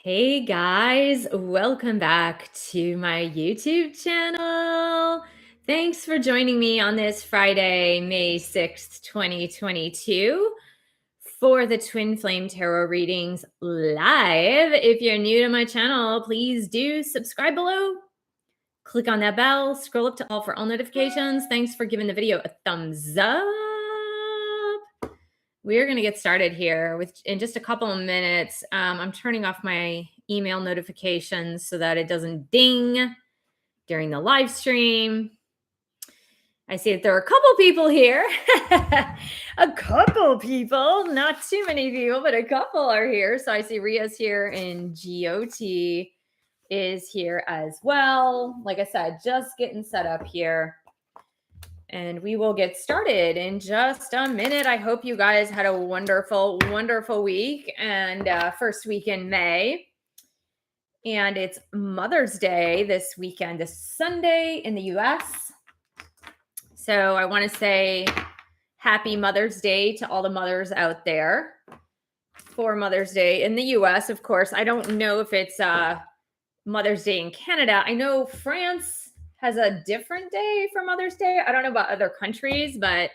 Hey guys, welcome back to my YouTube channel. Thanks for joining me on this Friday, May 6th, 2022 for the Twin Flame Tarot readings live. If you're new to my channel, please do subscribe below. Click on that bell, scroll up to all for all notifications. Thanks for giving the video a thumbs up. We're going to get started here in just a couple of minutes. I'm turning off my email notifications so that it doesn't ding during the live stream. I see that there are a couple people here. A couple people, not too many people, but a couple are here. So I see Ria's here and GOT is here as well. Like I said, just getting set up here. And we will get started in just a minute. I hope you guys had a wonderful, wonderful week and first week in May. And it's Mother's Day this weekend, this Sunday in the US. So I want to say happy Mother's Day to all the mothers out there for Mother's Day in the US. Of course, I don't know if it's Mother's Day in Canada. I know France has a different day for Mother's Day. I don't know about other countries, but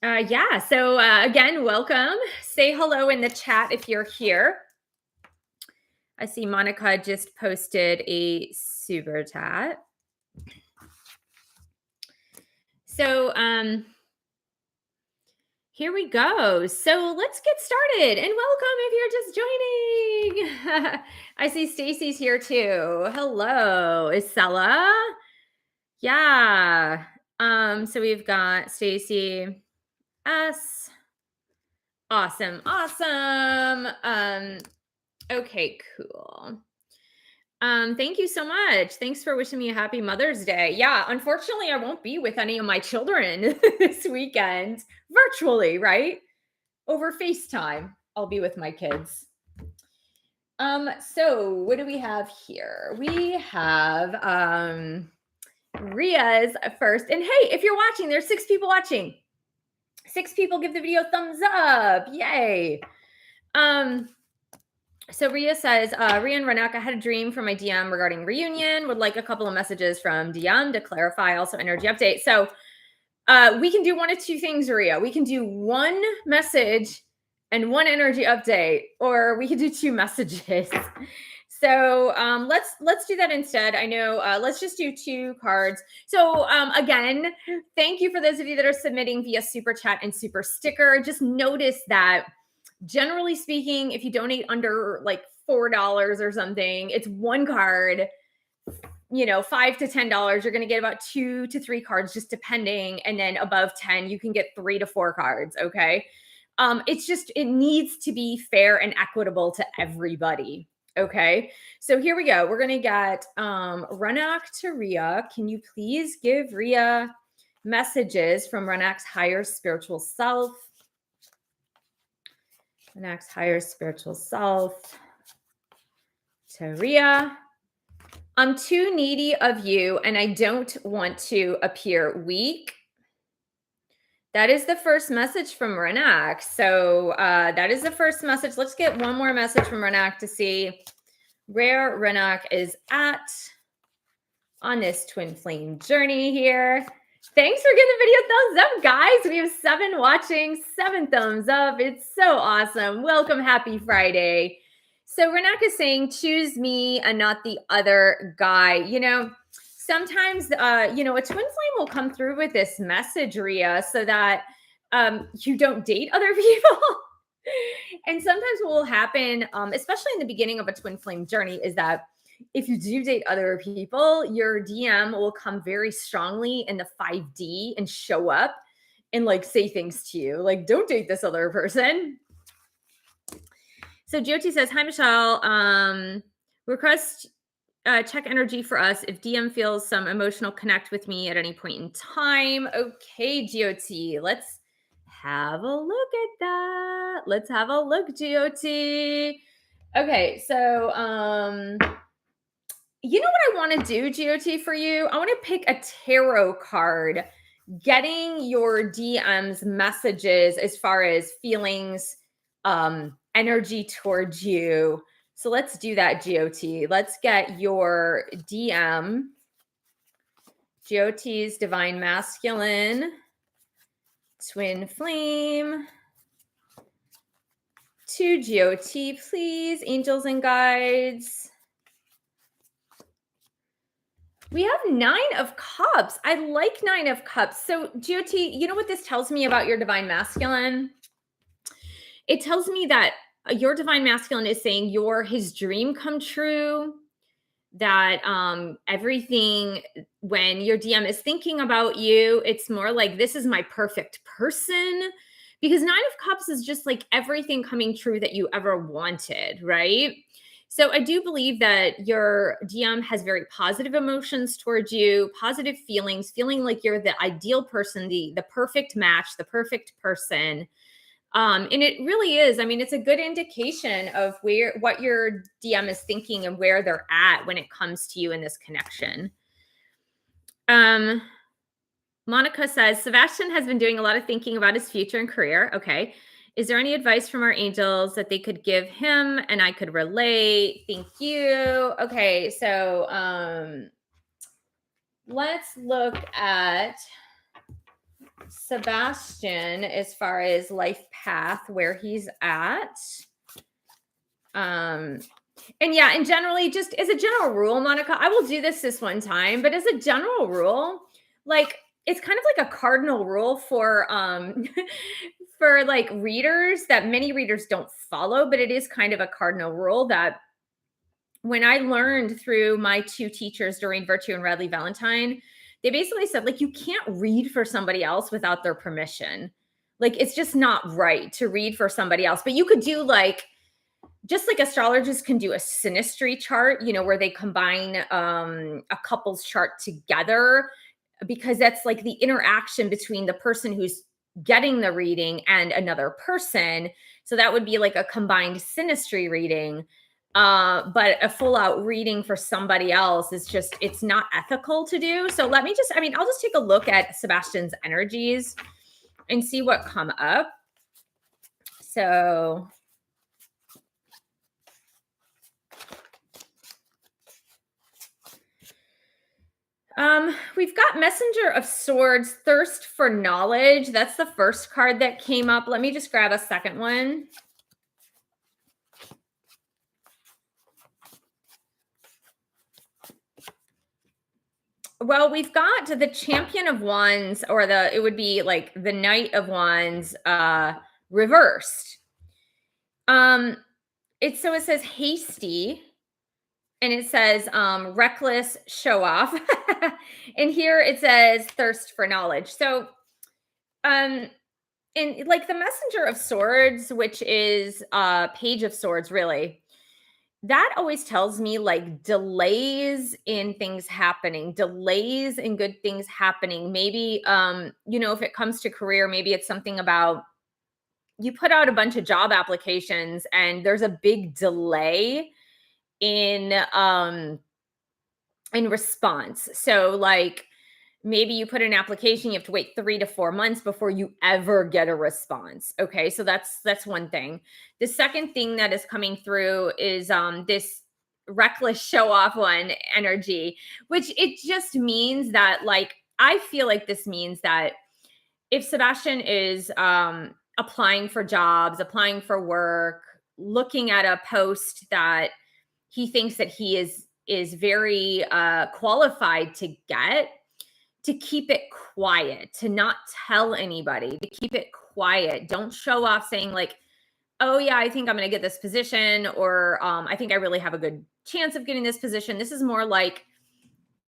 yeah. So again, welcome. Say hello in the chat if you're here. I see Monica just posted a super chat. So here we go. So let's get started and welcome if you're just joining. I see Stacy's here too. Hello, Isella. Yeah. So we've got Stacy S. Awesome. Okay, cool. Thank you so much. Thanks for wishing me a happy Mother's Day. Yeah, unfortunately, I won't be with any of my children this weekend, virtually, right? Over FaceTime, I'll be with my kids. So what do we have here? We have Ria's first. And hey, if you're watching, there's 6 people watching. 6 people give the video a thumbs up. Yay. So Ria says, Ria and Renak, I had a dream from my DM regarding reunion. Would like a couple of messages from DM to clarify, also energy update. So we can do one of 2 things, Ria. We can do 1 message and 1 energy update, or we could do 2 messages. So let's do that instead. I know, let's just do 2 cards. So again, thank you for those of you that are submitting via Super Chat and Super Sticker. Just notice that generally speaking, if you donate under like $4 or something, it's 1 card, you know, $5 to $10. You're going to get about 2 to 3 cards, just depending. And then above 10, you can get 3 to 4 cards. Okay. It's just, it needs to be fair and equitable to everybody. Okay. So here we go. We're going to get Renak to Ria. Can you please give Ria messages from Renak's higher spiritual self? Renak's higher spiritual self to Ria. I'm too needy of you and I don't want to appear weak. That is the first message from Renak. So that is the first message. Let's get one more message from Renak to see where Renak is at on this twin flame journey here. Thanks for giving the video a thumbs up, guys. We have 7 watching, 7 thumbs up. It's so awesome. Welcome. Happy Friday. So Renak is saying, choose me and not the other guy. You know, sometimes, you know, a twin flame will come through with this message, Ria, so that you don't date other people. And sometimes what will happen, especially in the beginning of a twin flame journey, is that if you do date other people, your DM will come very strongly in the 5D and show up and like say things to you, like, don't date this other person. So Jyoti says, hi, Michelle. Request check energy for us if DM feels some emotional connect with me at any point in time. Okay, Jyoti, let's have a look at that. Let's have a look, Jyoti. Okay, so you know what I want to do, GOT, for you? I want to pick a tarot card, getting your DM's messages as far as feelings, energy towards you. So let's do that, GOT. Let's get your DM, GOT's Divine Masculine, Twin Flame, to GOT, please, angels and guides. We have 9 of Cups. I like 9 of Cups. So GOT, you know what this tells me about your Divine Masculine? It tells me that your Divine Masculine is saying you're his dream come true, that everything, when your DM is thinking about you, it's more like, this is my perfect person, because 9 of Cups is just like everything coming true that you ever wanted, right? So I do believe that your DM has very positive emotions towards you, positive feelings, feeling like you're the ideal person, the perfect match, the perfect person. And it really is. I mean, it's a good indication of what your DM is thinking and where they're at when it comes to you in this connection. Monica says, Sebastian has been doing a lot of thinking about his future and career. Okay. Is there any advice from our angels that they could give him and I could relate? Thank you. Okay. So let's look at Sebastian as far as life path, where he's at. And yeah, and generally, just as a general rule, Monica, I will do this one time, but as a general rule, like, it's kind of like a cardinal rule for for like readers that many readers don't follow, but it is kind of a cardinal rule that when I learned through my 2 teachers, Doreen Virtue and Radley Valentine, they basically said, like, you can't read for somebody else without their permission. Like, it's just not right to read for somebody else. But you could do, like, just like astrologers can do a synastry chart, you know, where they combine a couple's chart together, because that's like the interaction between the person who's getting the reading and another person. So that would be like a combined synastry reading. But a full out reading for somebody else is just, it's not ethical to do. So let me just, I mean, I'll just take a look at Sebastian's energies and see what come up. So we've got Messenger of Swords, Thirst for Knowledge. That's the first card that came up. Let me just grab a second one. Well, we've got the Champion of Wands, or it would be like the Knight of Wands reversed. It says hasty, and it says reckless, show off. And here it says thirst for knowledge. So in like the Messenger of Swords, which is Page of Swords, really, that always tells me like delays in things happening, delays in good things happening. Maybe you know, if it comes to career, maybe it's something about you put out a bunch of job applications and there's a big delay in response. So like maybe you put an application, you have to wait 3 to 4 months before you ever get a response. Okay, so that's one thing. The second thing that is coming through is this reckless show off one energy, which it just means that, like, I feel like this means that if Sebastian is applying for jobs, applying for work, looking at a post that he thinks that he is very qualified to get, to keep it quiet, to not tell anybody, to keep it quiet. Don't show off saying like, oh yeah, I think I'm going to get this position, or I think I really have a good chance of getting this position. This is more like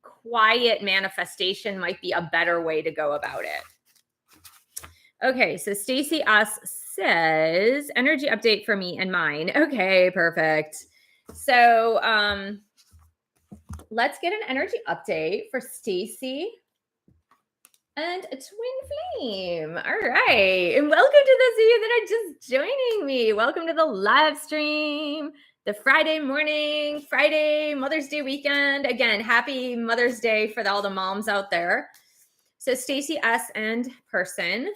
quiet manifestation might be a better way to go about it. Okay, so Stacy S says, energy update for me and mine. Okay, perfect. So let's get an energy update for Stacy and a twin flame. All right. And welcome to those of you that are just joining me. Welcome to the live stream, the Friday morning, Friday Mother's Day weekend. Again, happy Mother's Day for all the moms out there. So Stacy S and person.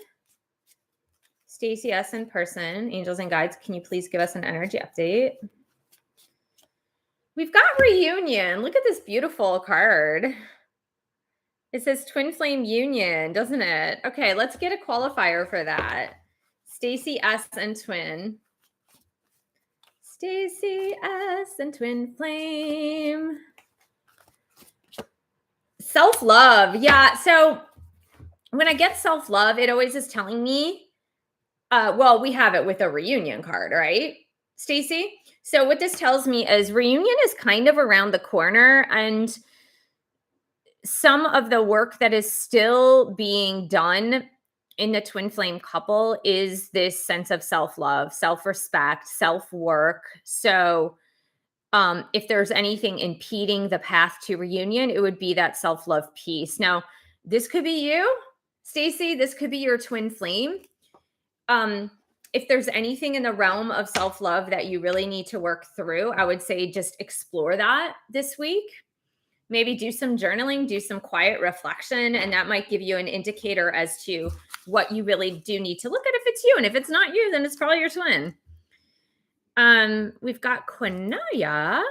Stacy S in person, angels and guides, can you please give us an energy update? We've got reunion. Look at this beautiful card. It says twin flame union, doesn't it? Okay, let's get a qualifier for that. Stacy S and twin. Stacy S and twin flame. Self-love. Yeah. So when I get self-love, it always is telling me, well, we have it with a reunion card, right, Stacy? So what this tells me is reunion is kind of around the corner, and some of the work that is still being done in the twin flame couple is this sense of self-love, self-respect, self-work. So if there's anything impeding the path to reunion, it would be that self-love piece. Now, this could be you, Stacy. This could be your twin flame. If there's anything in the realm of self-love that you really need to work through, I would say just explore that this week. Maybe do some journaling, do some quiet reflection, and that might give you an indicator as to what you really do need to look at if it's you. And if it's not you, then it's probably your twin. We've got Quinaya.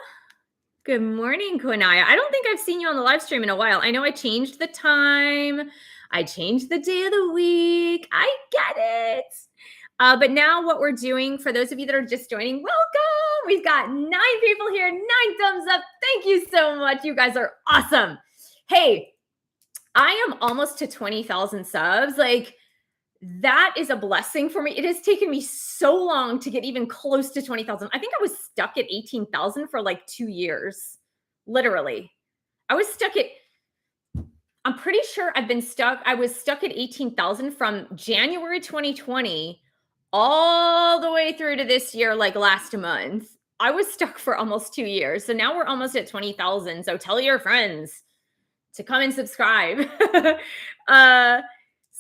Good morning, Quinaya. I don't think I've seen you on the live stream in a while. I know I changed the time. I changed the day of the week. I get it. But now what we're doing, for those of you that are just joining, welcome. We've got 9 people here, 9 thumbs up. Thank you so much. You guys are awesome. Hey, I am almost to 20,000 subs. Like, that is a blessing for me. It has taken me so long to get even close to 20,000. I think I was stuck at 18,000 for like 2 years. Literally. I'm pretty sure I was stuck at 18,000 from January 2020 all the way through to this year, like last month. I was stuck for almost 2 years. So now we're almost at 20,000. So tell your friends to come and subscribe.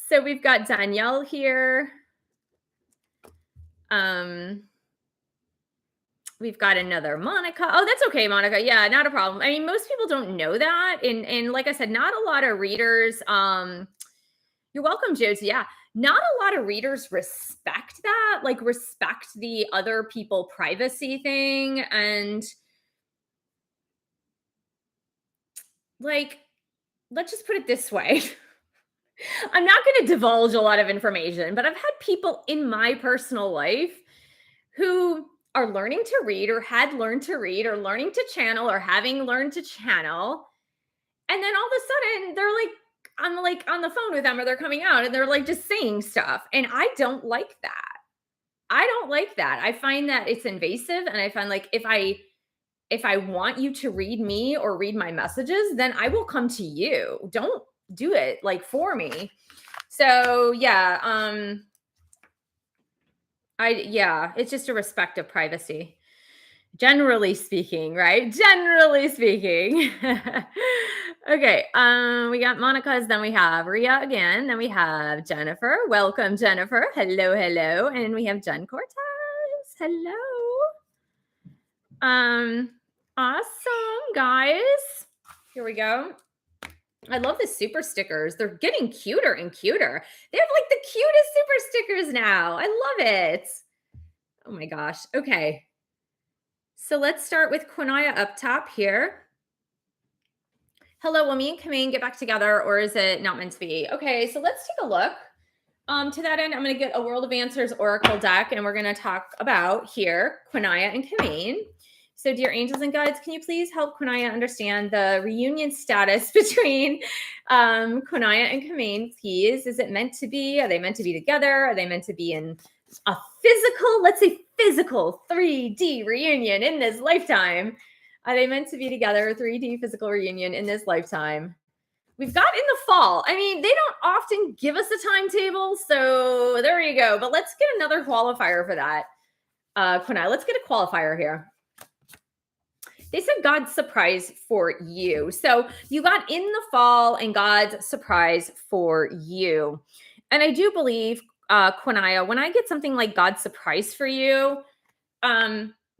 So we've got Danielle here. We've got another Monica. Oh, that's okay, Monica. Yeah, not a problem. I mean, most people don't know that. And like I said, not a lot of readers. You're welcome, Josie. Yeah. Not a lot of readers respect that, like respect the other people privacy thing. And like, let's just put it this way. I'm not going to divulge a lot of information, but I've had people in my personal life who are learning to read or had learned to read or learning to channel or having learned to channel. And then all of a sudden they're like, I'm like on the phone with them, or they're coming out and they're like just saying stuff. And I don't like that. I don't like that. I find that it's invasive. And I find like if I want you to read me or read my messages, then I will come to you. Don't do it like for me. So yeah, it's just a respect of privacy. Generally speaking, right? Generally speaking. Okay, we got Monica's, then we have Ria again, then we have Jennifer. Welcome, Jennifer. Hello, hello. And we have Jen Cortez. Hello. Awesome, guys. Here we go. I love the super stickers. They're getting cuter and cuter. They have like the cutest super stickers now. I love it. Oh my gosh. Okay. So let's start with Quinaya up top here. Hello, will me and Kameen get back together, or is it not meant to be? Okay, so let's take a look. To that end, I'm going to get a World of Answers Oracle deck, and we're going to talk about here Quinaya and Kameen. So dear angels and guides, can you please help Quinaya understand the reunion status between Quinaya and Kameen, please? Is it meant to be? Are they meant to be together? Are they meant to be in a physical, let's say physical 3D reunion in this lifetime? Are they meant to be together, 3D physical reunion in this lifetime? We've got in the fall. I mean, they don't often give us a timetable, so there you go. But let's get another qualifier for that. Quinaya, let's get a qualifier here. They said God's surprise for you. So you got in the fall and God's surprise for you. And I do believe, Quinaya, when I get something like God's surprise for you,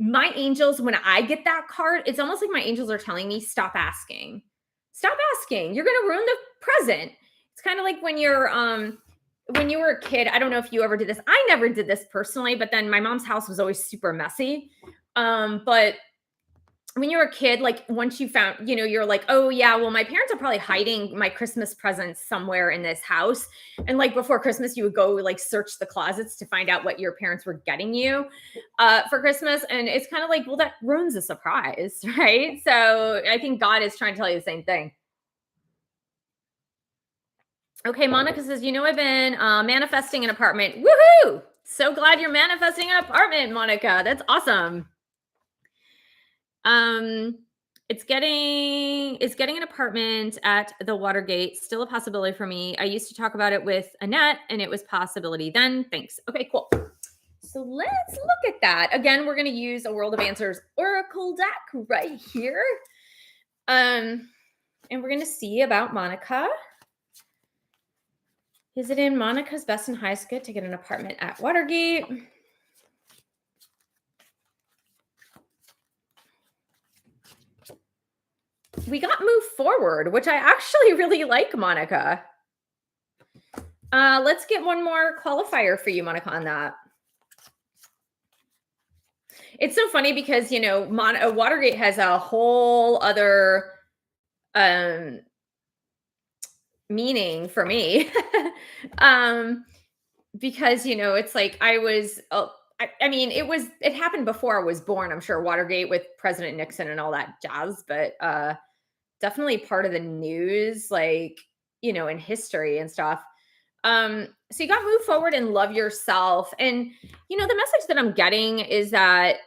my angels, when I get that card, it's almost like my angels are telling me, stop asking. Stop asking. You're going to ruin the present. It's kind of like when you were a kid. I don't know if you ever did this. I never did this personally, but then my mom's house was always super messy. But when you're a kid, like once you found, you're like, oh yeah, well, my parents are probably hiding my Christmas presents somewhere in this house. And like before Christmas, you would go like search the closets to find out what your parents were getting you for Christmas. And it's kind of like, well, that ruins the surprise, right? So I think God is trying to tell you the same thing. Okay, Monica says, I've been manifesting an apartment. Woohoo! So glad you're manifesting an apartment, Monica. That's awesome. It's getting an apartment at the Watergate. Still a possibility for me. I used to talk about it with Annette, and it was possibility then. Thanks. Okay, cool. So let's look at that. Again, we're going to use a World of Answers Oracle deck right here. And we're going to see about Monica. Is it in Monica's best and highest good to get an apartment at Watergate? We got moved forward, which I actually really like, Monica. Let's get one more qualifier for you, Monica, on that. It's so funny because, Watergate has a whole other meaning for me. Because, it's like I was, it happened before I was born, I'm sure, Watergate with President Nixon and all that jazz, but definitely part of the news, like, in history and stuff. So you got to move forward and love yourself. And, the message that I'm getting is that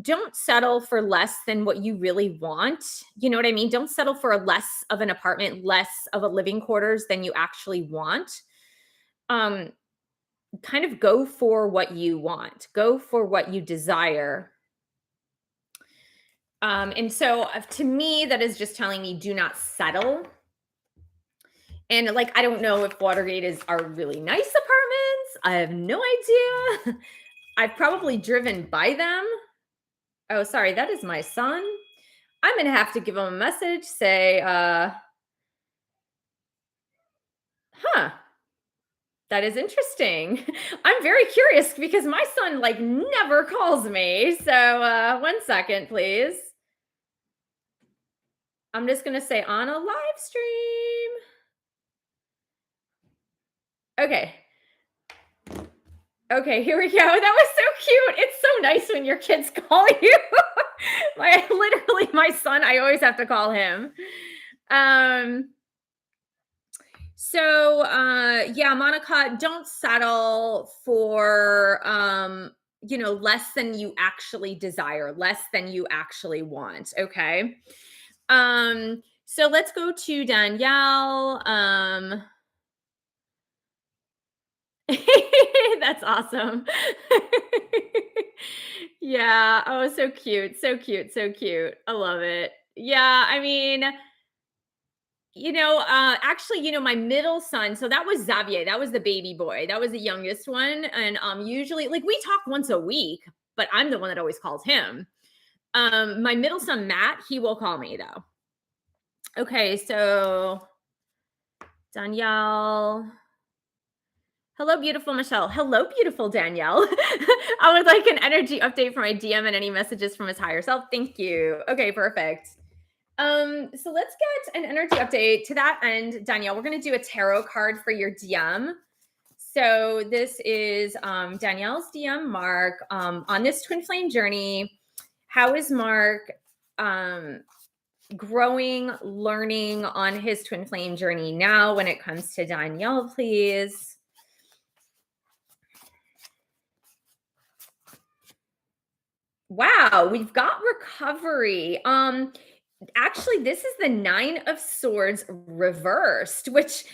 don't settle for less than what you really want. You know what I mean? Don't settle for less of an apartment, less of a living quarters than you actually want. Kind of go for what you want. Go for what you desire. And so to me, that is just telling me do not settle. And like, I don't know if Watergate are really nice apartments. I have no idea. I've probably driven by them. Oh, sorry, that is my son. I'm going to have to give him a message, say, that is interesting. I'm very curious because my son like never calls me. So 1 second, please. I'm just going to say on a live stream. Okay. Okay, here we go. That was so cute. It's so nice when your kids call you. Literally my son, I always have to call him. So yeah, Monica, don't settle for less than you actually desire, less than you actually want. Okay. So let's go to Danielle. That's awesome. Yeah. Oh, so cute. So cute. So cute. I love it. Yeah. I mean, actually, my middle son, so that was Xavier. That was the baby boy. That was the youngest one. And usually like we talk once a week, but I'm the one that always calls him. My middle son, Matt, he will call me though. Okay. So Danielle. Hello, beautiful Michelle. Hello, beautiful Danielle. I would like an energy update for my DM and any messages from his higher self. Thank you. Okay, perfect. So let's get an energy update. To that end, Danielle, we're going to do a tarot card for your DM. So this is Danielle's DM, Mark, on this twin flame journey. How is Mark growing, learning on his twin flame journey now when it comes to Danielle, please? Wow, we've got recovery. Actually, this is the 9 of Swords reversed, which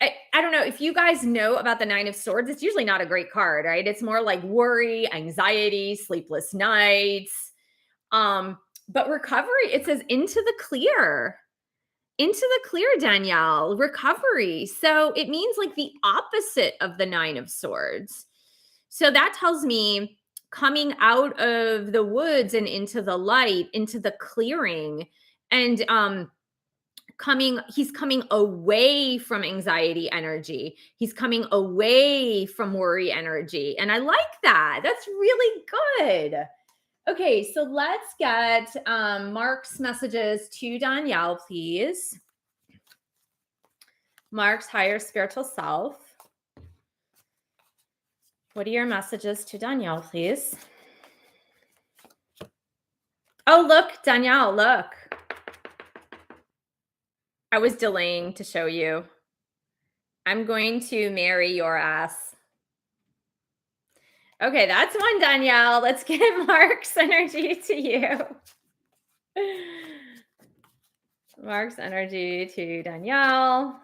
I don't know if you guys know about the 9 of Swords. It's usually not a great card, right? It's more like worry, anxiety, sleepless nights. But recovery, it says into the clear. Into the clear, Danielle, recovery. So it means like the opposite of the 9 of Swords. So that tells me coming out of the woods and into the light, into the clearing, and he's coming away from anxiety energy. He's coming away from worry energy. And I like that. That's really good. Okay, so let's get Mark's messages to Danielle, please. Mark's higher spiritual self. What are your messages to Danielle, please? Oh, look, Danielle, look. I was delaying to show you. I'm going to marry your ass. Okay, that's one, Danielle. Let's get Mark's energy to you. Mark's energy to Danielle.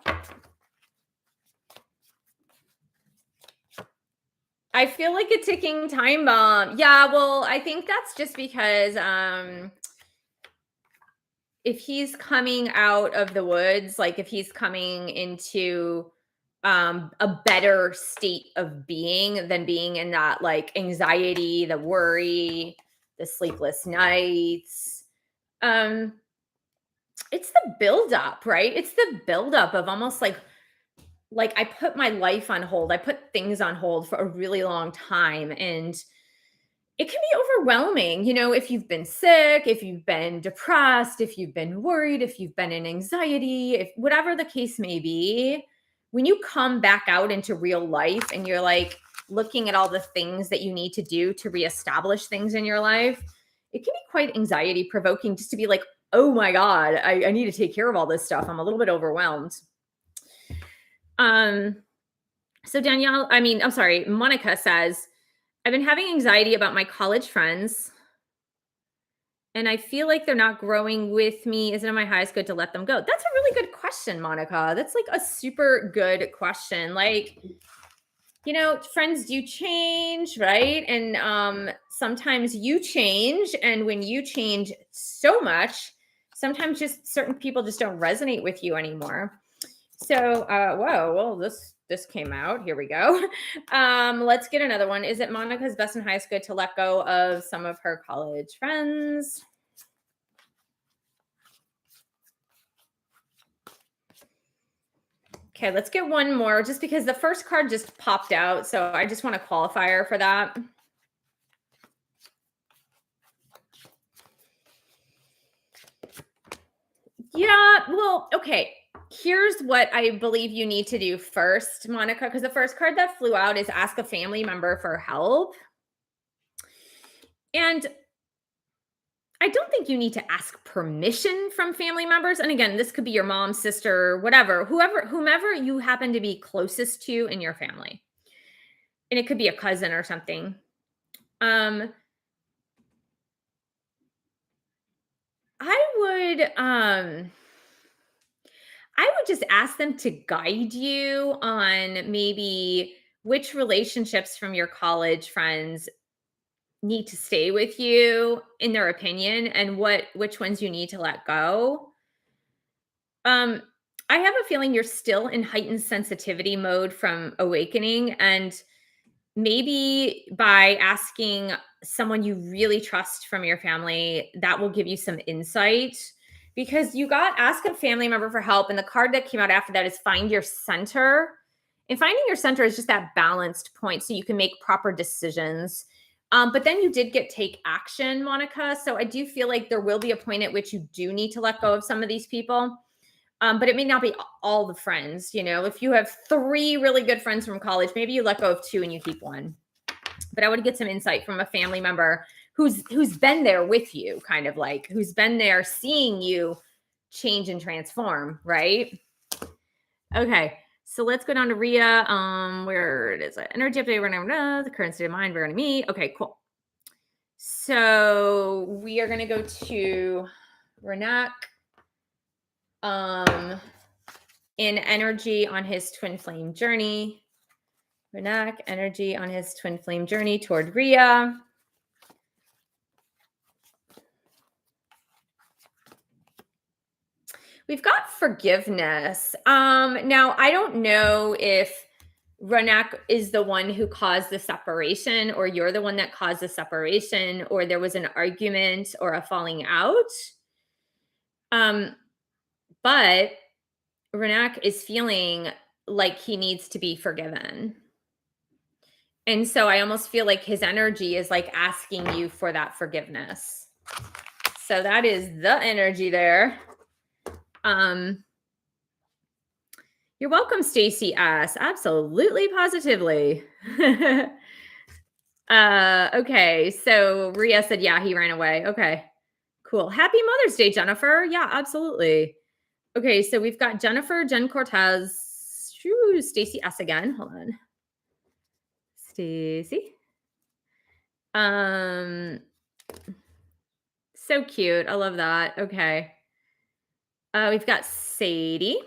I feel like a ticking time bomb. Yeah, well, I think that's just because if he's coming out of the woods, like if he's coming into a better state of being than being in that like anxiety, the worry, the sleepless nights. It's the buildup, right? It's the buildup of almost like I put my life on hold. I put things on hold for a really long time, and it can be overwhelming, if you've been sick, if you've been depressed, if you've been worried, if you've been in anxiety, if whatever the case may be. When you come back out into real life and you're like looking at all the things that you need to do to reestablish things in your life, it can be quite anxiety provoking just to be like, oh my God, I need to take care of all this stuff. I'm a little bit overwhelmed. So Monica says, I've been having anxiety about my college friends, and I feel like they're not growing with me. Is it in my highest good to let them go? That's a really good question, Monica. That's like a super good question. Like, friends do change, right? And sometimes you change, and when you change so much, sometimes just certain people just don't resonate with you anymore. So, whoa, well, this came out. Here we go. Let's get another one. Is it Monica's best and highest good to let go of some of her college friends? Okay, let's get one more just because the first card just popped out. So I just want a qualifier for that. Yeah, well, okay. Here's what I believe you need to do first, Monica, because the first card that flew out is ask a family member for help. And I don't think you need to ask permission from family members. And again, this could be your mom, sister, whatever, whomever you happen to be closest to in your family. And it could be a cousin or something. I would just ask them to guide you on maybe which relationships from your college friends need to stay with you in their opinion, and which ones you need to let go. I have a feeling you're still in heightened sensitivity mode from awakening, and maybe by asking someone you really trust from your family, that will give you some insight, because you got ask a family member for help, and the card that came out after that is find your center. And finding your center is just that balanced point so you can make proper decisions. But then you did get take action, Monica. So I do feel like there will be a point at which you do need to let go of some of these people. But it may not be all the friends. If you have 3 really good friends from college, maybe you let go of 2 and you keep 1. But I would get some insight from a family member who's been there with you, kind of like who's been there seeing you change and transform, right? Okay. So let's go down to Rhea. Where it is it? Energy update. We're gonna the current state of mind. We're gonna meet. Okay, cool. So we are gonna go to Renak. In energy on his twin flame journey. Renak, energy on his twin flame journey toward Rhea. We've got forgiveness. Now, I don't know if Renak is the one who caused the separation, or you're the one that caused the separation, or there was an argument or a falling out. But Renak is feeling like he needs to be forgiven. And so I almost feel like his energy is like asking you for that forgiveness. So that is the energy there. You're welcome, Stacy S. Absolutely, positively. Okay, so Ria said, yeah, he ran away. Okay, cool. Happy Mother's Day, Jennifer. Yeah, absolutely. Okay, so we've got Jennifer, Jen Cortez, Stacy S again. Hold on. Stacy. So cute. I love that. Okay. We've got Sadie.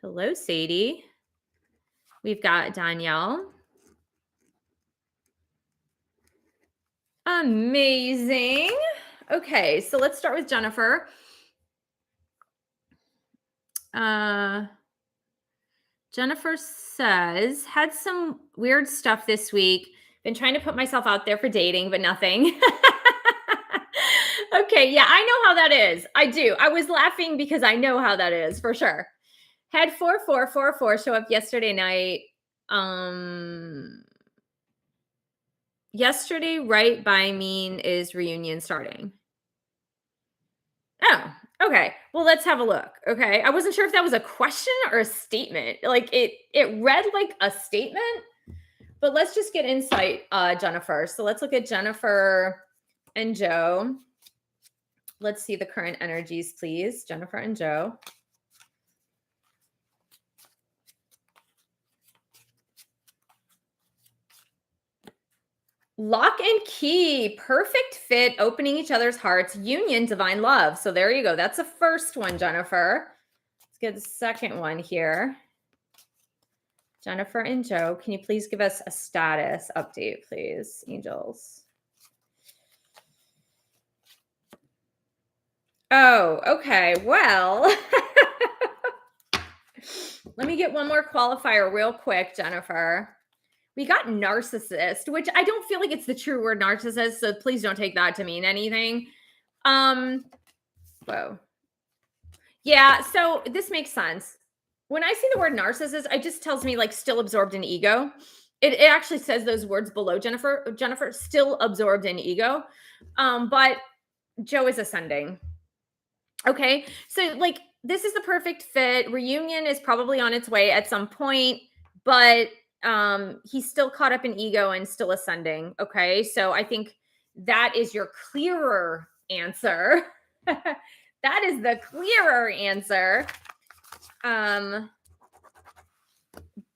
Hello, Sadie. We've got Danielle. Amazing. Okay, so let's start with Jennifer. Jennifer says, had some weird stuff this week. Been trying to put myself out there for dating, but nothing. Okay, yeah, I know how that is. I do. I was laughing because I know how that is for sure. Had 4444 show up yesterday night. Yesterday, right by mean is reunion starting. Oh, okay. Well, let's have a look. Okay. I wasn't sure if that was a question or a statement. Like it read like a statement, but let's just get insight, Jennifer. So let's look at Jennifer and Joe. Let's see the current energies, please. Jennifer and Joe. Lock and key, perfect fit, opening each other's hearts, union, divine love. So there you go. That's the first one, Jennifer. Let's get the second one here. Jennifer and Joe, can you please give us a status update, please, angels? Oh, okay. Well, let me get one more qualifier real quick, Jennifer. We got narcissist, which I don't feel like it's the true word narcissist, so please don't take that to mean anything. Whoa. Yeah, so this makes sense. When I see the word narcissist, it just tells me like still absorbed in ego. It actually says those words below Jennifer, still absorbed in ego. But Joe is ascending. Okay. So like this is the perfect fit. Reunion is probably on its way at some point, but he's still caught up in ego and still ascending. Okay. So I think that is your clearer answer. That is the clearer answer.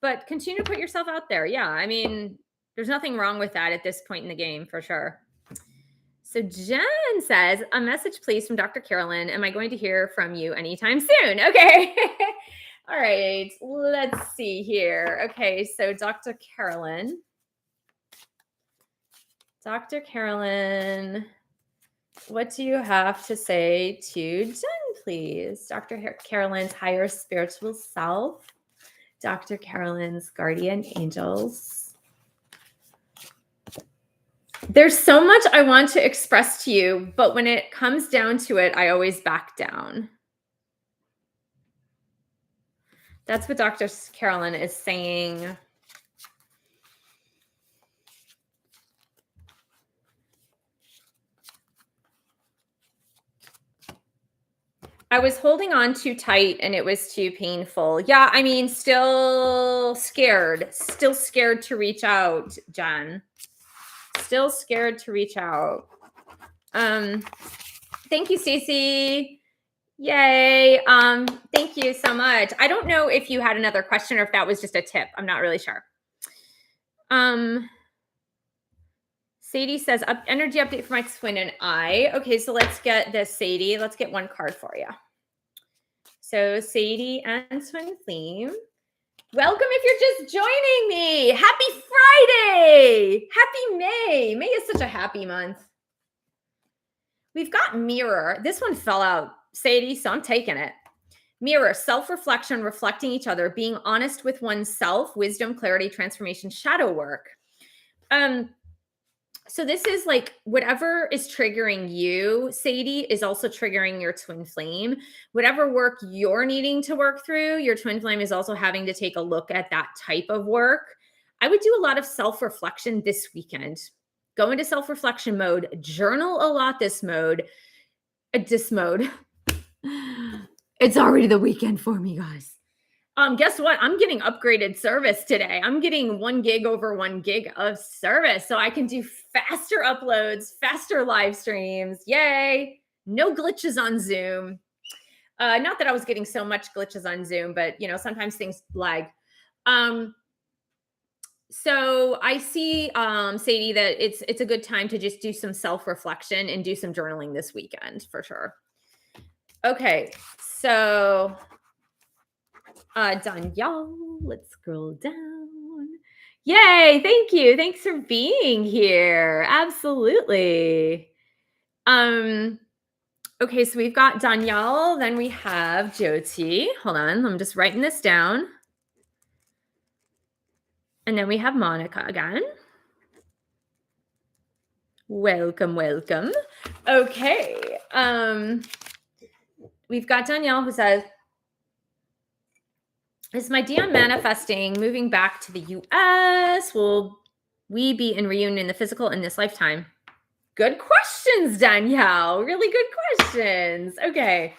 But continue to put yourself out there. Yeah. I mean, there's nothing wrong with that at this point in the game for sure. So Jen says, a message please from Dr. Carolyn. Am I going to hear from you anytime soon? Okay. All right. Let's see here. Okay. So Dr. Carolyn. Dr. Carolyn, what do you have to say to Jen, please? Dr. Carolyn's higher spiritual self. Dr. Carolyn's guardian angels. There's so much I want to express to you, but when it comes down to it, I always back down. That's what Dr. Carolyn is saying. I was holding on too tight and it was too painful. Yeah, I mean, still scared to reach out, Jen. Still scared to reach out. Thank you, Stacy. Yay. Thank you so much. I don't know if you had another question or if that was just a tip. I'm not really sure. Sadie says, energy update for my twin and I. Okay, so let's get this, Sadie. Let's get one card for you. So Sadie and Twin Flame. Welcome if you're just joining me. Happy Friday. Happy May. May is such a happy month. We've got mirror. This one fell out, Sadie, so I'm taking it. Mirror, self-reflection, reflecting each other, being honest with oneself, wisdom, clarity, transformation, shadow work. So this is like whatever is triggering you, Sadie, is also triggering your twin flame. Whatever work you're needing to work through, your twin flame is also having to take a look at that type of work. I would do a lot of self-reflection this weekend. Go into self-reflection mode, journal a lot this mode. It's already the weekend for me, guys. Guess what? I'm getting upgraded service today. I'm getting 1 gig over 1 gig of service. So I can do faster uploads, faster live streams. Yay. No glitches on Zoom. Not that I was getting so much glitches on Zoom, but sometimes things lag. So I see, Sadie, that it's a good time to just do some self-reflection and do some journaling this weekend for sure. Okay, so Danielle, let's scroll down. Yay, thank you. Thanks for being here. Absolutely. Okay, so we've got Danielle, then we have Jyoti. Hold on, I'm just writing this down. And then we have Monica again. Welcome, welcome. Okay. We've got Danielle who says, is my DM manifesting moving back to the US? Will we be in reunion in the physical in this lifetime? Good questions, Danielle. Really good questions. Okay.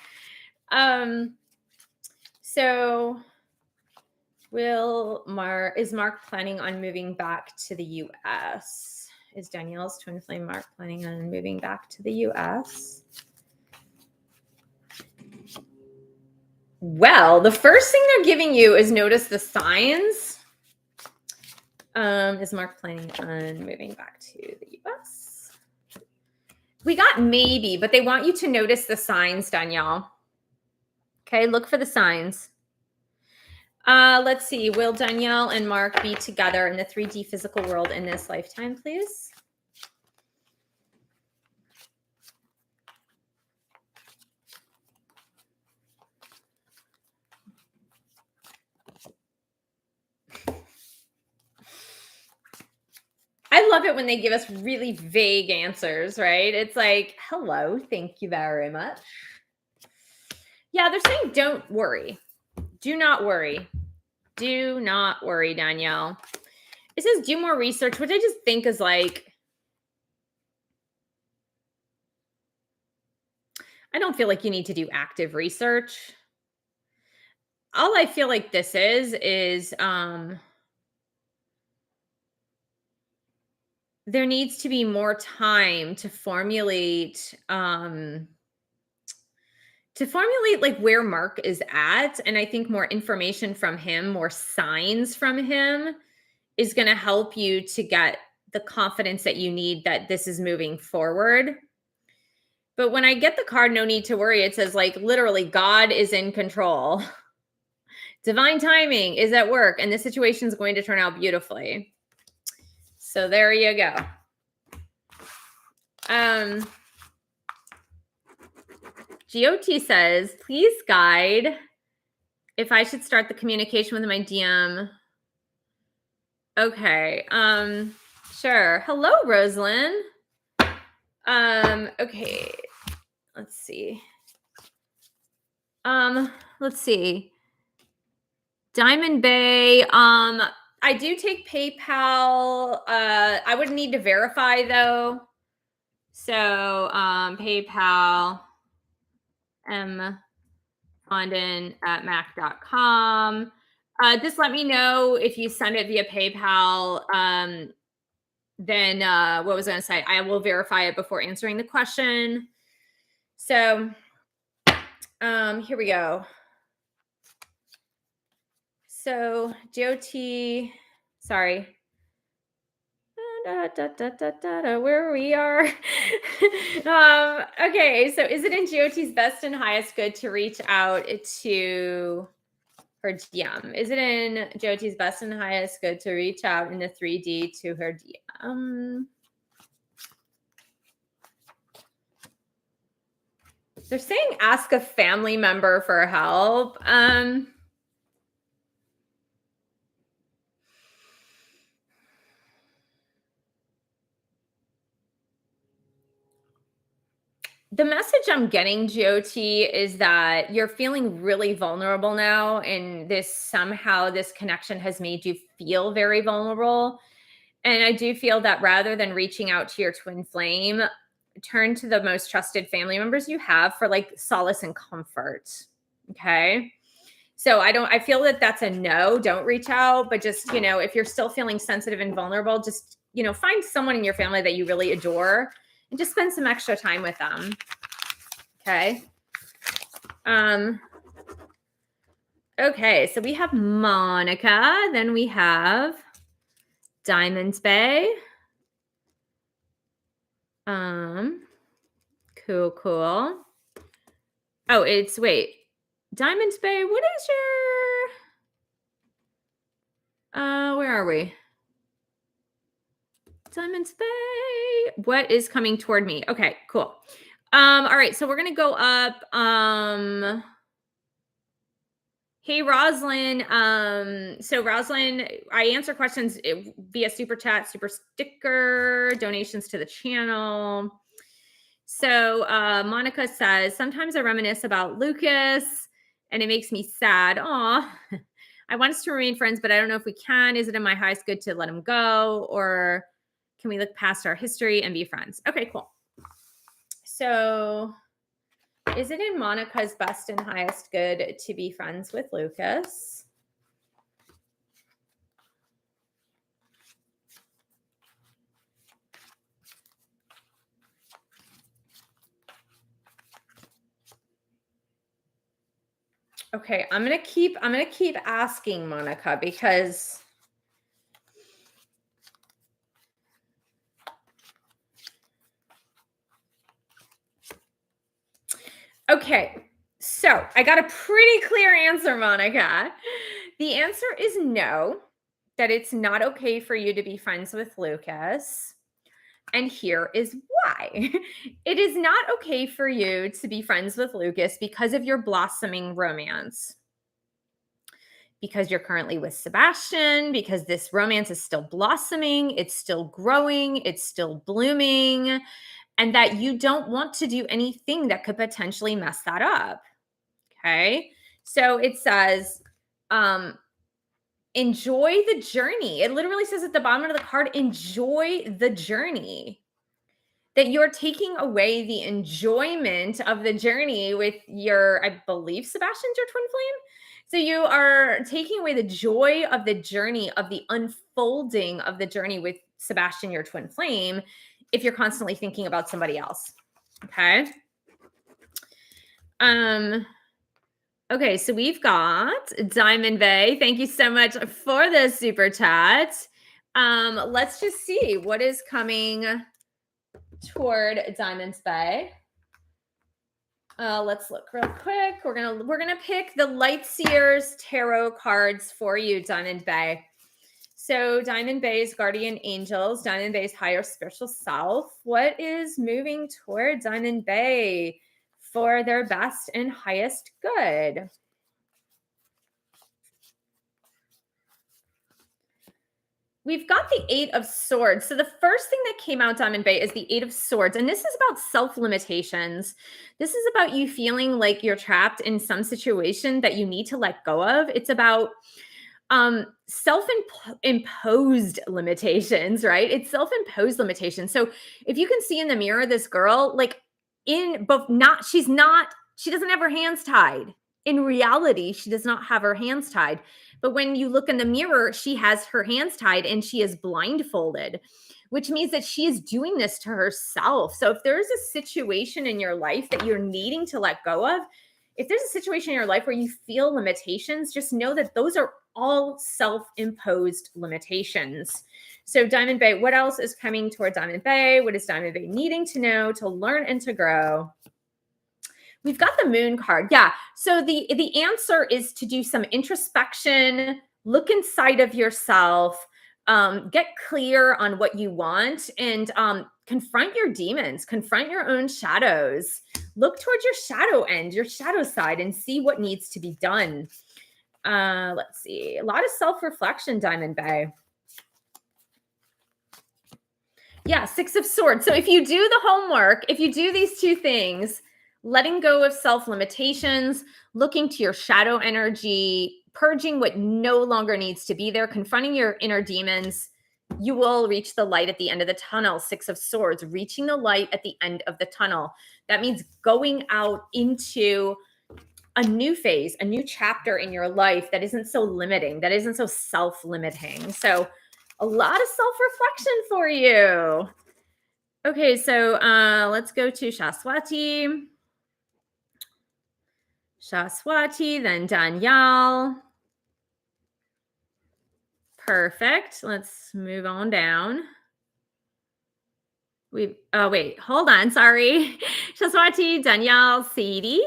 So is Mark planning on moving back to the US? Is Danielle's twin flame Mark planning on moving back to the US? Well, the first thing they're giving you is notice the signs. Is Mark planning on moving back to the US? We got maybe, but they want you to notice the signs, Danielle. Okay, look for the signs. Let's see. Will Danielle and Mark be together in the 3D physical world in this lifetime, please? I love it when they give us really vague answers, right? It's like, hello, thank you very much. Yeah, they're saying don't worry. Do not worry. Do not worry, Danielle. It says do more research, which I just think is like, I don't feel like you need to do active research. All I feel like this is there needs to be more time to formulate like where Mark is at. And I think more information from him, more signs from him is going to help you to get the confidence that you need that this is moving forward. But when I get the card, no need to worry, it says like literally God is in control. Divine timing is at work and the situation is going to turn out beautifully. So there you go. GOT says, please guide if I should start the communication with my DM. Okay. Sure. Hello, Rosalind. Okay. Let's see. Diamond Bay. I do take PayPal. I would need to verify though. So, PayPal, mfondin@mac.com. Just let me know if you send it via PayPal. Then what was I going to say? I will verify it before answering the question. So here we go. So Jyoti, sorry. Where we are. Okay, so is it in Jyoti's best and highest good to reach out to her DM? Is it in Jyoti's best and highest good to reach out in the 3D to her DM? They're saying ask a family member for help. The message I'm getting, GOT, is that you're feeling really vulnerable now, and this connection has made you feel very vulnerable. And I do feel that rather than reaching out to your twin flame, turn to the most trusted family members you have for like solace and comfort. Okay. So I feel that that's a no, don't reach out, but just, if you're still feeling sensitive and vulnerable, just, find someone in your family that you really adore and just spend some extra time with them. Okay. Okay. So we have Monica, then we have Diamonds Bay. Cool. Oh, Diamonds Bay, what is your, where are we? Diamonds Bay, what is coming toward me? Okay, cool. All right, so we're going to go up, hey, Roslyn. So Roslyn, I answer questions via super chat, super sticker, donations to the channel. So Monica says, sometimes I reminisce about Lucas and it makes me sad. Aw, I want us to remain friends, but I don't know if we can. Is it in my highest good to let him go? Or can we look past our history and be friends? Okay, cool. So is it in Monica's best and highest good to be friends with Lucas? Okay, I'm gonna keep asking Monica because okay, so I got a pretty clear answer, Monica. The answer is no, that it's not okay for you to be friends with Lucas. And here is why. It is not okay for you to be friends with Lucas because of your blossoming romance. Because you're currently with Sebastian, because this romance is still blossoming, it's still growing, it's still blooming, and that you don't want to do anything that could potentially mess that up. Okay. So it says, enjoy the journey. It literally says at the bottom of the card, enjoy the journey. That you're taking away the enjoyment of the journey with I believe Sebastian's your twin flame. So you are taking away the joy of the journey, of the unfolding of the journey with Sebastian, your twin flame, if you're constantly thinking about somebody else. Okay. Okay, so we've got Diamond Bay. Thank you so much for the super chat. Let's just see what is coming toward Diamonds Bay. Let's look real quick. We're gonna pick the Lightseers tarot cards for you, Diamond Bay. So Diamond Bay's guardian angels, Diamond Bay's higher spiritual self. What is moving toward Diamond Bay for their best and highest good? We've got the Eight of Swords. So the first thing that came out, Diamond Bay, is the Eight of Swords. And this is about self-limitations. This is about you feeling like you're trapped in some situation that you need to let go of. It's about self-imposed limitations, right? It's self-imposed limitations. So if you can see in the mirror, this girl, like she doesn't have her hands tied. In reality, she does not have her hands tied. But when you look in the mirror, she has her hands tied and she is blindfolded, which means that she is doing this to herself. So if there's a situation in your life that you're needing to let go of, if there's a situation in your life where you feel limitations, just know that those are all self-imposed limitations. So Diamond Bay, what else is coming toward Diamond Bay? What is Diamond Bay needing to know to learn and to grow? We've got the Moon card. Yeah. So the answer is to do some introspection, look inside of yourself, get clear on what you want, and confront your demons, confront your own shadows. Look towards your shadow end, your shadow side, and see what needs to be done. Let's see. A lot of self-reflection, Diamond Bay. Yeah, Six of Swords. So if you do the homework, if you do these two things, letting go of self-limitations, looking to your shadow energy, purging what no longer needs to be there, confronting your inner demons, you will reach the light at the end of the tunnel. Six of Swords, reaching the light at the end of the tunnel. That means going out into a new phase, a new chapter in your life that isn't so limiting, that isn't so self-limiting. So a lot of self-reflection for you. Okay, so let's go to Shaswati. Shaswati, then Danielle. Perfect. Let's move on down. Oh, wait, hold on. Sorry. Shaswati, Danielle, Sadie.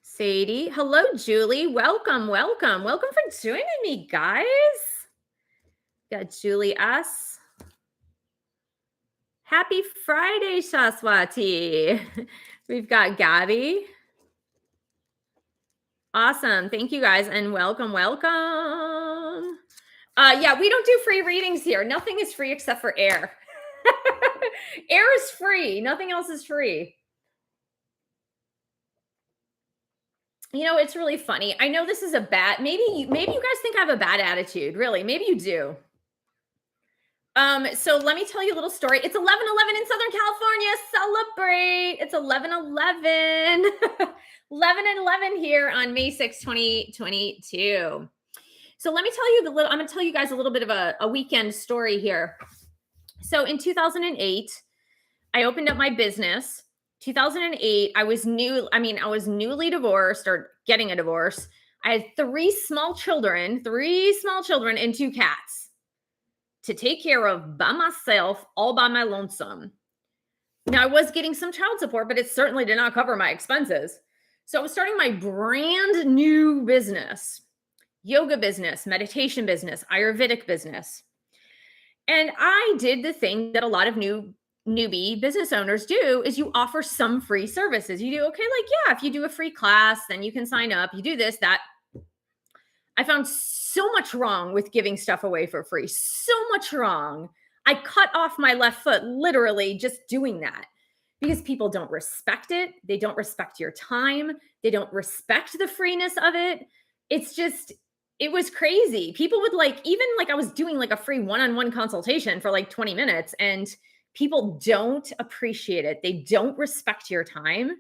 Sadie. Hello, Julie. Welcome, welcome. Welcome for joining me, guys. Got Julie S. Happy Friday, Shaswati. We've got Gabby. Awesome. Thank you, guys, and welcome, welcome. Yeah, we don't do free readings here. Nothing is free except for air. Air is free. Nothing else is free. You know, it's really funny. I know this is a bad, maybe you guys think I have a bad attitude. Really, maybe you do. So let me tell you a little story. It's 11:11 in Southern California. Celebrate. It's 11:11. 11:11 here on May 6, 2022. So let me tell you I'm going to tell you guys a little bit of a weekend story here. So in 2008, I opened up my business. 2008, I was newly divorced or getting a divorce. I had three small children and two cats to take care of by myself, all by my lonesome. Now, I was getting some child support, but it certainly did not cover my expenses. So I was starting my brand new business, yoga business, meditation business, Ayurvedic business. And I did the thing that a lot of newbie business owners do is you offer some free services. You do, okay, like, yeah, if you do a free class, then you can sign up. You do this, that. I found so much wrong with giving stuff away for free. So much wrong. I cut off my left foot literally just doing that because people don't respect it. They don't respect your time. They don't respect the freeness of it. It was crazy. People would even I was doing a free one-on-one consultation for 20 minutes and people don't appreciate it. They don't respect your time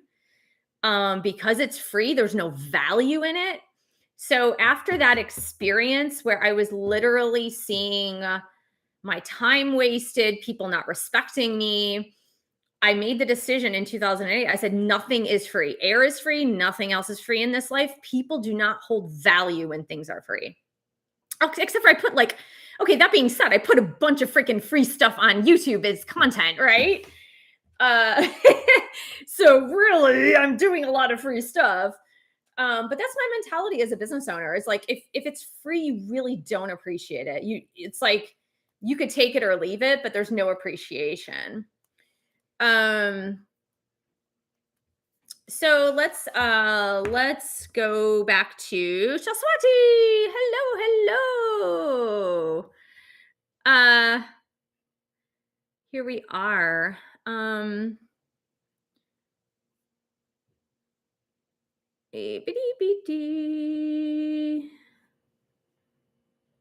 because it's free. There's no value in it. So after that experience where I was literally seeing my time wasted, people not respecting me, I made the decision in 2008. I said, nothing is free. Air is free. Nothing else is free in this life. People do not hold value when things are free. Except for I put okay, that being said, I put a bunch of freaking free stuff on YouTube as content, right? So really, I'm doing a lot of free stuff. But that's my mentality as a business owner. It's if it's free, you really don't appreciate it. It's you could take it or leave it, but there's no appreciation. So let's go back to Shaswati. Hello. Here we are.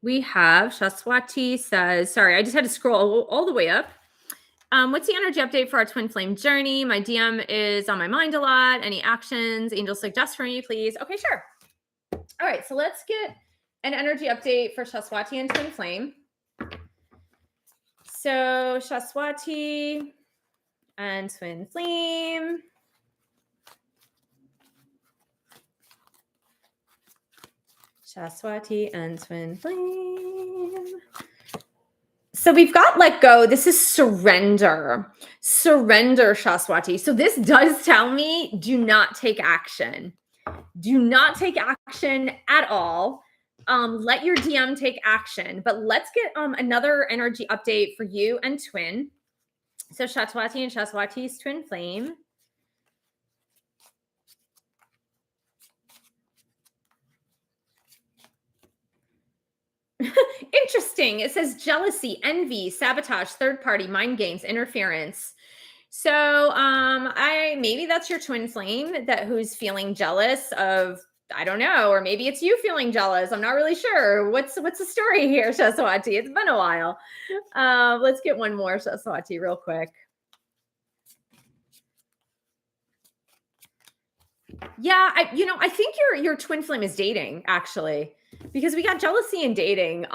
We have Shaswati says, sorry, I just had to scroll all the way up. What's the energy update for our twin flame journey? My DM is on my mind a lot. Any actions angels suggest for me, please? Okay, sure. All right, so let's get an energy update for Shaswati and twin flame. So Shaswati and twin flame. Shaswati and twin flame. So we've got let go. This is surrender. Surrender, Shaswati. So this does tell me do not take action. Do not take action at all. Let your DM take action. But let's get another energy update for you and twin. So Shaswati and Shaswati's twin flame. Interesting. It says jealousy, envy, sabotage, third party, mind games, interference. So I maybe that's your twin flame that who's feeling jealous of, I don't know, or maybe it's you feeling jealous. I'm not really sure. What's the story here, Shaswati? It's been a while. Let's get one more, Shaswati, real quick. Yeah, I think your twin flame is dating, actually, because we got jealousy and dating.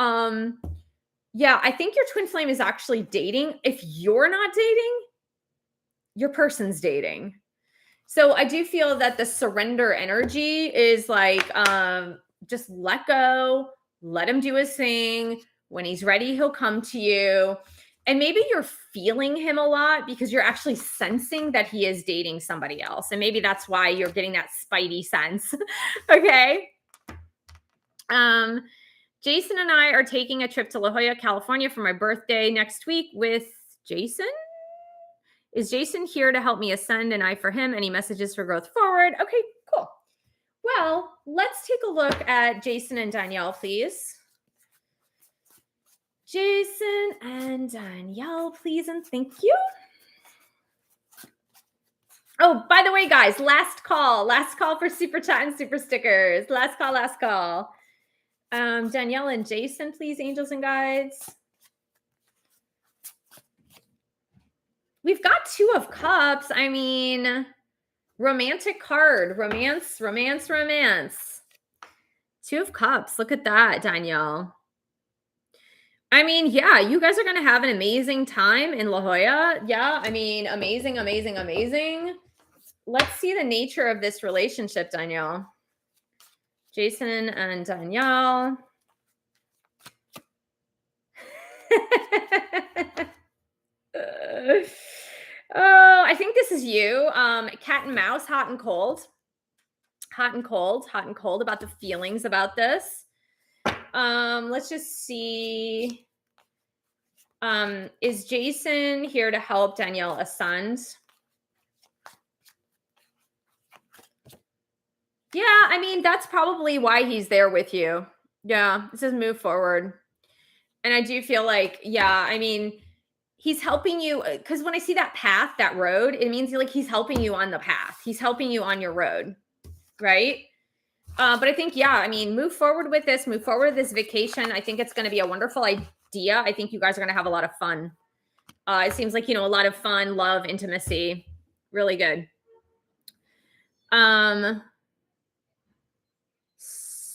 Yeah, I think your twin flame is actually dating. If you're not dating, your person's dating. So I do feel that the surrender energy is like, just let go, let him do his thing. When he's ready, he'll come to you. And maybe you're feeling him a lot because you're actually sensing that he is dating somebody else. And maybe that's why you're getting that spidey sense. Okay. Jason and I are taking a trip to La Jolla, California for my birthday next week with Jason. Is Jason here to help me ascend and I for him? Any messages for growth forward? Okay, cool. Well, let's take a look at Jason and Danielle, please. Jason and Danielle, please, and thank you. Oh, by the way, guys, last call for super chat and super stickers. Last call. Danielle and Jason, please, angels and guides. We've got 2 of cups. I mean, romantic card, romance. 2 of cups. Look at that, Danielle. I mean, yeah, you guys are going to have an amazing time in La Jolla. Yeah, I mean, amazing. Let's see the nature of this relationship, Danielle. Jason and Danielle. Oh, I think this is you. Cat and mouse, hot and cold about the feelings about this. Let's just see. Is Jason here to help Danielle ascend? Yeah, I mean, that's probably why he's there with you. Yeah, it says move forward. And I do feel like, yeah, I mean, he's helping you because when I see that path, that road, it means like he's helping you on the path. He's helping you on your road, right? But I think, yeah, I mean, move forward with this vacation. I think it's going to be a wonderful idea. I think you guys are going to have a lot of fun. It seems like, a lot of fun, love, intimacy. Really good.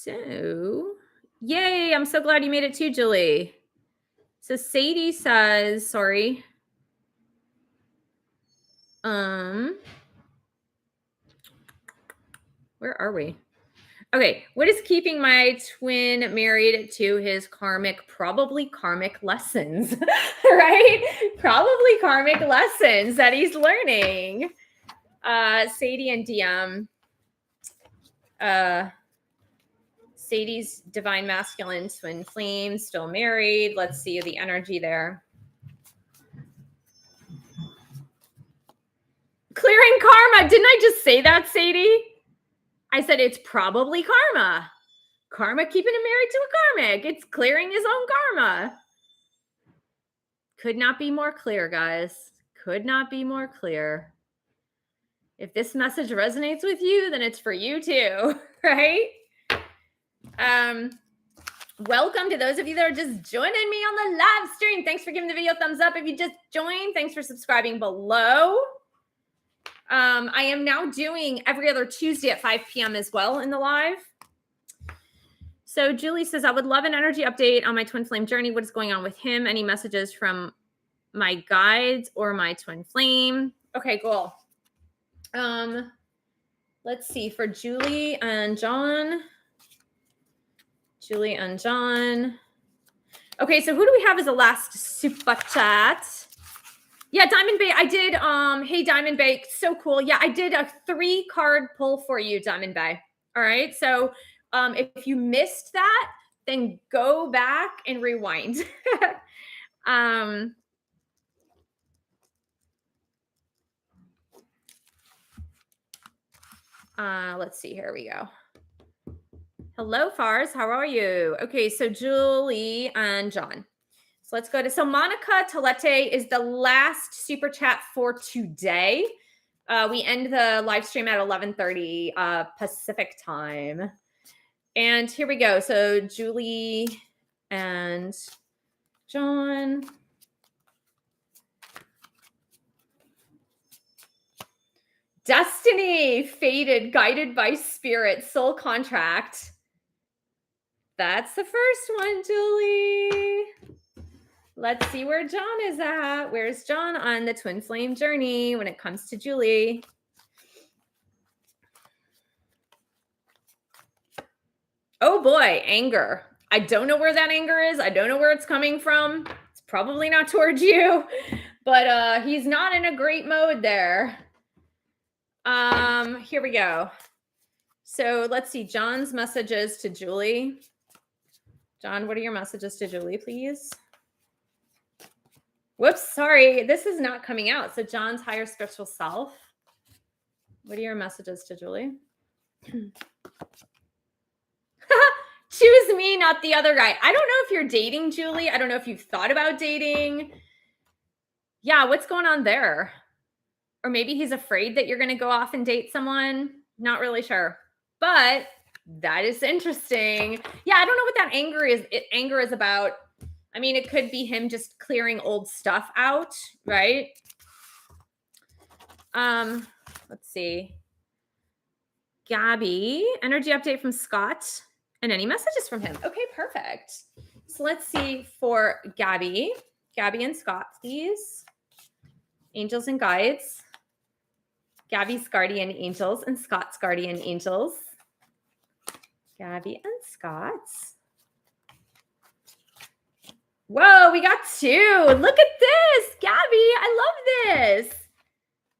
So, yay, I'm so glad you made it too, Julie. So Sadie says, sorry. Where are we? Okay, what is keeping my twin married to his probably karmic lessons, right? Probably karmic lessons that he's learning. Sadie and DM. Sadie's divine masculine twin flame, still married. Let's see the energy there. Clearing karma. Didn't I just say that, Sadie? I said it's probably karma. Karma keeping him married to a karmic. It's clearing his own karma. Could not be more clear, guys. Could not be more clear. If this message resonates with you, then it's for you too, right? Welcome to those of you that are just joining me on the live stream. Thanks for giving the video a thumbs up if you just joined. Thanks for subscribing below. I am now doing every other Tuesday at 5 p.m. as well in the live. So Julie says, I would love an energy update on my twin flame journey. What is going on with him? Any messages from my guides or my twin flame? Okay, cool. Let's see for Julie and John. Okay, so who do we have as the last super chat? Yeah, Diamond Bay. I did. Hey, Diamond Bay. So cool. Yeah, I did a 3-card pull for you, Diamond Bay. All right. So if you missed that, then go back and rewind. Let's see. Here we go. Hello, Fars. How are you? Okay, so Julie and John. So let's go to, so Monica Tolete is the last super chat for today. We end the live stream at 11:30 Pacific time. And here we go. So Julie and John. Destiny, fated, guided by spirit, soul contract. That's the first one, Julie. Let's see where John is at. Where's John on the twin flame journey when it comes to Julie? Oh boy, anger. I don't know where that anger is. I don't know where it's coming from. It's probably not towards you, but he's not in a great mode there. Here we go. So let's see John's messages to Julie. John, what are your messages to Julie, please? Whoops, sorry. This is not coming out. So John's higher spiritual self. What are your messages to Julie? Choose me, not the other guy. I don't know if you're dating, Julie. I don't know if you've thought about dating. Yeah, what's going on there? Or maybe he's afraid that you're going to go off and date someone. Not really sure. But that is interesting. Yeah, I don't know what that anger is about. I mean, it could be him just clearing old stuff out, right? Let's see. Gabby, energy update from Scott. And any messages from him. Okay, perfect. So let's see for Gabby. Gabby and Scott, please. Angels and guides. Gabby's guardian angels and Scott's guardian angels. Gabby and Scott's. Whoa, we got two. Look at this. Gabby, I love this.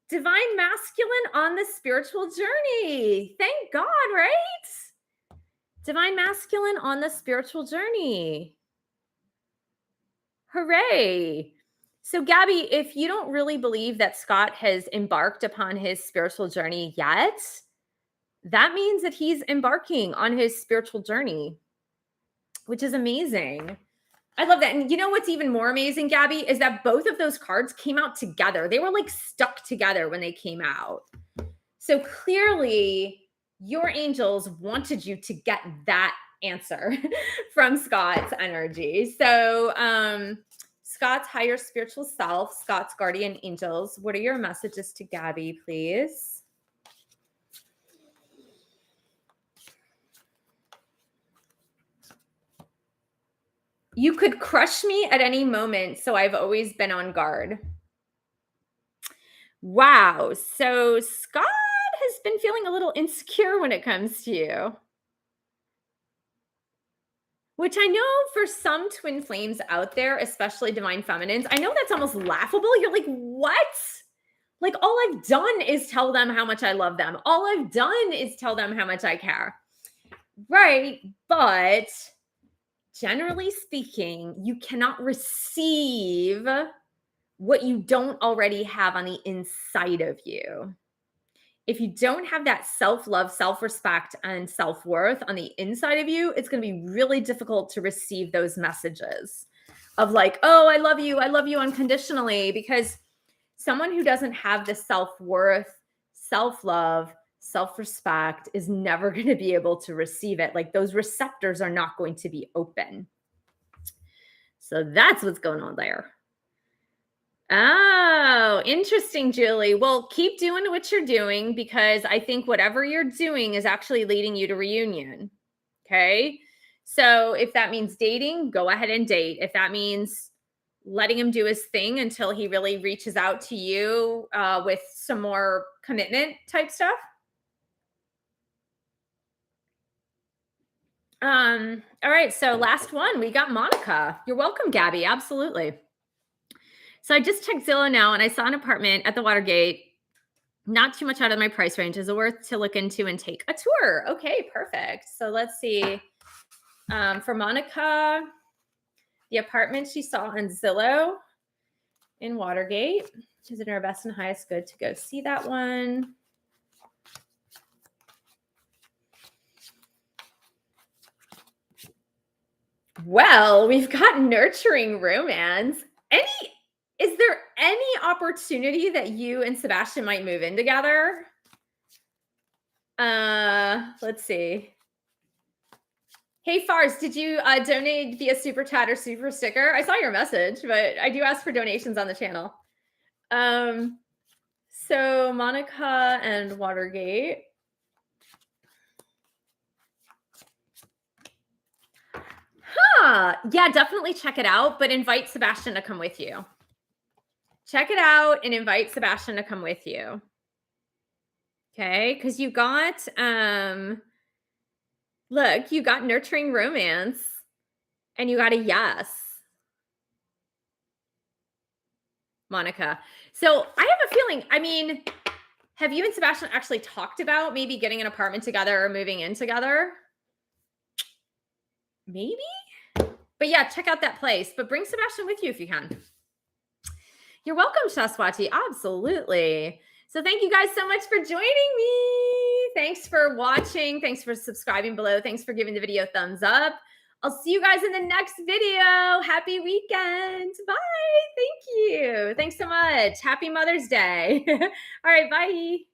Divine masculine on the spiritual journey. Thank God, right? Divine masculine on the spiritual journey. Hooray. So Gabby, if you don't really believe that Scott has embarked upon his spiritual journey yet, that means that he's embarking on his spiritual journey, which is amazing. I love that. And you know what's even more amazing, Gabby, is that both of those cards came out together. They were like stuck together when they came out. So clearly your angels wanted you to get that answer from Scott's energy. So Scott's higher spiritual self, Scott's guardian angels, what are your messages to Gabby, please? You could crush me at any moment, so I've always been on guard. Wow. So Scott has been feeling a little insecure when it comes to you. Which I know for some twin flames out there, especially divine feminines, I know that's almost laughable. You're like, what? Like, all I've done is tell them how much I love them. All I've done is tell them how much I care. Right. But generally speaking, you cannot receive what you don't already have on the inside of you. If you don't have that self-love, self-respect, and self-worth on the inside of you, it's going to be really difficult to receive those messages of like, oh, I love you unconditionally, because someone who doesn't have the self-worth, self-love, self-respect is never going to be able to receive it. Like, those receptors are not going to be open. So that's what's going on there. Oh, interesting, Julie. Well, keep doing what you're doing, because I think whatever you're doing is actually leading you to reunion. Okay. So if that means dating, go ahead and date. If that means letting him do his thing until he really reaches out to you with some more commitment type stuff. All right. So last one, we got Monica. You're welcome, Gabby. Absolutely. So I just checked Zillow now, and I saw an apartment at the Watergate, not too much out of my price range. Is it worth to look into and take a tour? Okay, perfect. So let's see. For Monica, the apartment she saw on Zillow in Watergate. Is it in our best and highest good to go see that one? Well, we've got nurturing romance. Is there any opportunity that you and Sebastian might move in together? Let's see. Hey Fars, did you donate via super chat or super sticker? I saw your message, but I do ask for donations on the channel. So Monica and Watergate. Yeah, definitely check it out, but invite Sebastian to come with you. Check it out and invite Sebastian to come with you. Okay, because you got look, you got nurturing romance and you got a yes, Monica. So I have a feeling, I mean, have you and Sebastian actually talked about maybe getting an apartment together or moving in together? Maybe? But yeah, check out that place. But bring Sebastian with you if you can. You're welcome, Shaswati. Absolutely. So thank you guys so much for joining me. Thanks for watching. Thanks for subscribing below. Thanks for giving the video a thumbs up. I'll see you guys in the next video. Happy weekend. Bye. Thank you. Thanks so much. Happy Mother's Day. All right. Bye.